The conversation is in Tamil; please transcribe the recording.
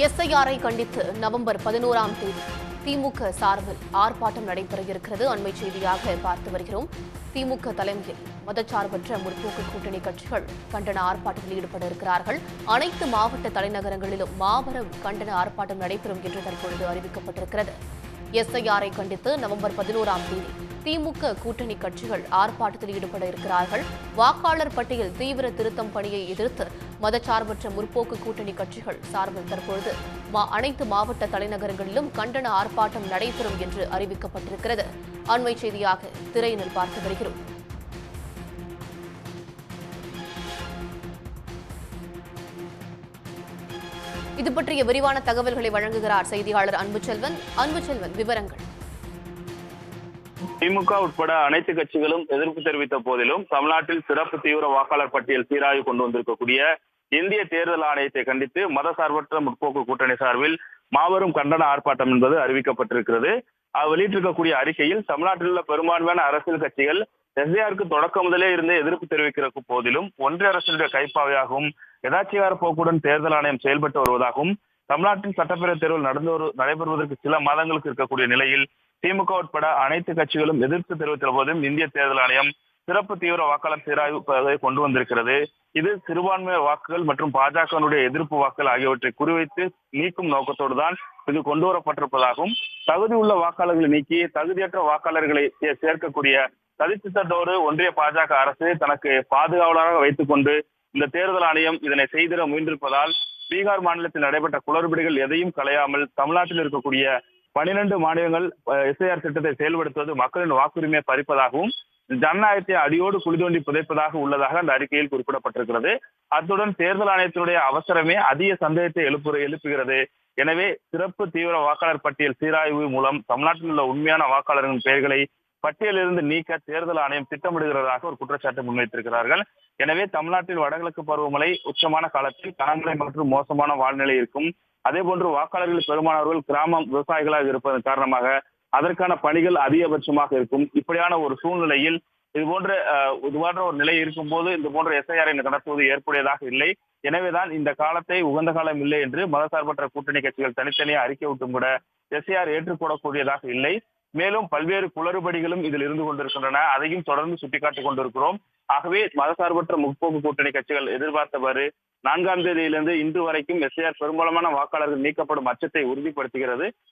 எஸ்ஐஆரை கண்டித்து நவம்பர் 11ஆம் தேதி திமுக சார்பில் ஆர்ப்பாட்டம் நடைபெற இருக்கிறது. அண்மை செய்தியாக பார்த்து வருகிறோம். திமுக தலைமையில் மதச்சார்பற்ற முற்போக்கு கூட்டணி கட்சிகள் கண்டன ஆர்ப்பாட்டத்தில் ஈடுபட இருக்கிறார்கள். அனைத்து மாவட்ட தலைநகரங்களிலும் மாபெரும் கண்டன ஆர்ப்பாட்டம் நடைபெறும் என்று தற்பொழுது அறிவிக்கப்பட்டிருக்கிறது. எஸ்ஐஆரை கண்டித்து நவம்பர் 11ஆம் தேதி திமுக கூட்டணி கட்சிகள் ஆர்ப்பாட்டத்தில் ஈடுபட இருக்கிறார்கள். வாக்காளர் பட்டியல் தீவிர திருத்தம் பணியை எதிர்த்து மதச்சார்பற்ற முற்போக்கு கூட்டணி கட்சிகள் சார்பில் தற்பொழுது அனைத்து மாவட்ட தலைநகரங்களிலும் கண்டன ஆர்ப்பாட்டம் நடைபெறும் என்று அறிவிக்கப்பட்டிருக்கிறது. அண்மை செய்தியாக திரையினில் பார்த்து வருகிறோம். இது பற்றிய விரிவான தகவல்களை வழங்குகிறார் செய்தியாளர் அன்புச்செல்வன். விவரங்கள். திமுக உட்பட அனைத்து கட்சிகளும் எதிர்ப்பு தெரிவித்த போதிலும் தமிழ்நாட்டில் சிறப்பு தீவிர வாக்காளர் பட்டியல் சீராய்வு கொண்டு வந்திருக்கக்கூடிய இந்திய தேர்தல் ஆணையத்தை கண்டித்து மதசார்பற்ற முற்போக்கு கூட்டணி சார்பில் மாபெரும் கண்டன ஆர்ப்பாட்டம் என்பது அறிவிக்கப்பட்டிருக்கிறது. வெளியிட்டிருக்கக்கூடிய அறிக்கையில் தமிழ்நாட்டில் உள்ள பெரும்பான்மையான அரசியல் கட்சிகள் எஸ்ஐஆருக்கு தொடக்க முதலே இருந்து எதிர்ப்பு தெரிவிக்கிற போதிலும் ஒன்றிய அரசுடைய கைப்பாவையாகவும் யதாச்சிகார போக்குடன் தேர்தல் ஆணையம் செயல்பட்டு வருவதாகவும் தமிழ்நாட்டில் சட்டப்பேரவை தேர்தல் நடைபெறுவதற்கு சில மாதங்களுக்கு இருக்கக்கூடிய நிலையில் திமுக உட்பட அனைத்து கட்சிகளும் எதிர்ப்பு தெரிவித்த போதும் இந்திய தேர்தல் ஆணையம் சிறப்பு தீவிர வாக்காளர் சீராய்வு கொண்டு வந்திருக்கிறது. இது சிறுபான்மை வாக்குகள் மற்றும் பாஜகவினுடைய எதிர்ப்பு வாக்குகள் ஆகியவற்றை குறிவைத்து நீக்கும் நோக்கத்தோடு தான் இது கொண்டு வரப்பட்டிருப்பதாகவும் தகுதி உள்ள வாக்காளர்களை நீக்கி தகுதியற்ற வாக்காளர்களை சேர்க்கக்கூடிய சதித்திட்டத்தோடு ஒன்றிய பாஜக அரசு தனக்கு பாதுகாவலராக வைத்துக் கொண்டு இந்த தேர்தல் ஆணையம் இதனை செய்திட முயன்றிருப்பதால் பீகார் மாநிலத்தில் நடைபெற்ற குளறுபடிகள் எதையும் களையாமல் தமிழ்நாட்டில் இருக்கக்கூடிய 12 மாநிலங்கள் எஸ்ஐஆர் திட்டத்தை செயல்படுத்துவது மக்களின் வாக்குரிமையை பறிப்பதாகவும் ஜனநாயகத்தை அடியோடு குளிதோண்டி புதைப்பதாக உள்ளதாக அந்த அறிக்கையில் குறிப்பிடப்பட்டிருக்கிறது. அத்துடன் தேர்தல் ஆணையத்தினுடைய அவசரமே அதிக சந்தேகத்தை எழுப்புகிறது. எனவே சிறப்பு தீவிர வாக்காளர் பட்டியல் சீராய்வு மூலம் தமிழ்நாட்டில் உள்ள உண்மையான வாக்காளர்களின் பெயர்களை பட்டியலிருந்து நீக்க தேர்தல் ஆணையம் திட்டமிடுகிறதாக ஒரு குற்றச்சாட்டை முன்வைத்திருக்கிறார்கள். எனவே தமிழ்நாட்டில் வடகிழக்கு பருவமழை உச்சமான காலத்தில் கனமழை மற்றும் மோசமான வாழ்நிலை இருக்கும். அதே போன்று வாக்காளர்கள் பெரும்பாலானவர்கள் கிராம விவசாயிகளாக இருப்பதன் காரணமாக அதற்கான பணிகள் அதிகபட்சமாக இருக்கும். இப்படியான ஒரு சூழ்நிலையில் இது போன்ற ஒரு நிலை இருக்கும் போது இந்த போன்ற எஸ்ஐஆரை நடத்துவது ஏற்புடையதாக இல்லை. எனவேதான் இந்த காலத்தை உகந்த காலம் இல்லை என்று மதசார்பற்ற கூட்டணி கட்சிகள் தனித்தனியாக அறிக்கை விட்டும் கூட எஸ்ஐஆர் ஏற்றுக்கொள்ளக்கூடியதாக இல்லை. மேலும் பல்வேறு குளறுபடிகளும் இதில் இருந்து கொண்டிருக்கின்றன. அதையும் தொடர்ந்து சுட்டிக்காட்டிக் கொண்டிருக்கிறோம். ஆகவே மதசார்பற்ற முற்போக்கு கூட்டணி கட்சிகள் எதிர்பார்த்தவாறு 4ஆம் தேதியிலிருந்து இன்று வரைக்கும் எஸ்ஐஆர் பெரும்பாலான வாக்காளர்கள் நீக்கப்படும் அச்சத்தை உறுதிப்படுத்துகிறது.